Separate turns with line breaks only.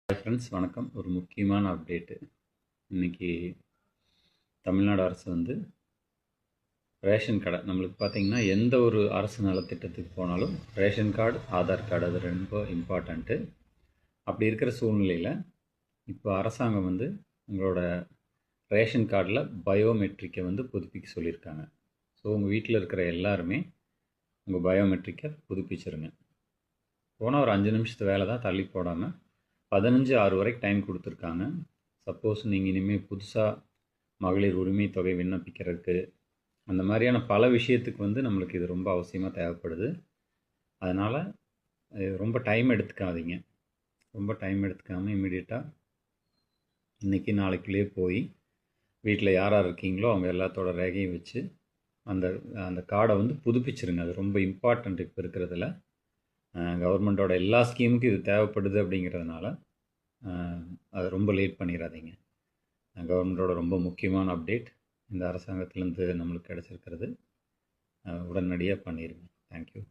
Hi friends, வணக்கம். ஒரு முக்கியமான அப்டேட்டு. இன்றைக்கி தமிழ்நாடு அரசு ரேஷன் கடை நம்மளுக்கு பார்த்திங்கன்னா எந்த ஒரு அரசு நலத்திட்டத்துக்கு போனாலும் ரேஷன் கார்டு, ஆதார் கார்டு அது ரொம்ப இம்பார்ட்டண்ட்டு. அப்படி இருக்கிற சூழ்நிலையில் இப்போ அரசாங்கம் உங்களோட ரேஷன் கார்டில் பயோமெட்ரிக்கை புதுப்பிக்க சொல்லியிருக்காங்க. ஸோ உங்கள் வீட்டில் இருக்கிற எல்லாருமே உங்கள் பயோமெட்ரிக்கை புதுப்பிச்சிருங்க. போனால் ஒரு 5 நிமிஷத்து வேலை தான், தள்ளி போடாமல் 15/6 வரைக்கும் டைம் கொடுத்துருக்காங்க. சப்போஸ் நீங்கள் இனிமேல் புதுசாக மகளிர் உரிமை தொகை விண்ணப்பிக்கிறதுக்கு அந்த மாதிரியான பல விஷயத்துக்கு நம்மளுக்கு இது ரொம்ப அவசியமாக தேவைப்படுது. அதனால் ரொம்ப டைம் எடுத்துக்காதீங்க. ரொம்ப டைம் எடுத்துக்காமல் இமீடியட்டாக இன்றைக்கி நாளைக்குள்ளேயே போய் வீட்டில் யார் யார் இருக்கீங்களோ அவங்க எல்லாத்தோட ரேகையும் வச்சு அந்த அந்த கார்டை புதுப்பிச்சிருங்க. அது ரொம்ப இம்பார்ட்டண்ட். இப்போ இருக்கிறதுல கவர்மெண்ட்டோட எல்லா ஸ்கீமுக்கும் இது தேவைப்படுது. அப்படிங்கிறதுனால அதை ரொம்ப லேட் பண்ணிடாதீங்க. கவர்மெண்ட்டோட ரொம்ப முக்கியமான அப்டேட் இந்த அரசாங்கத்துலேருந்து நம்மளுக்கு கிடச்சிருக்கிறது. உடனடியாக பண்ணிடுங்க. தேங்க்யூ.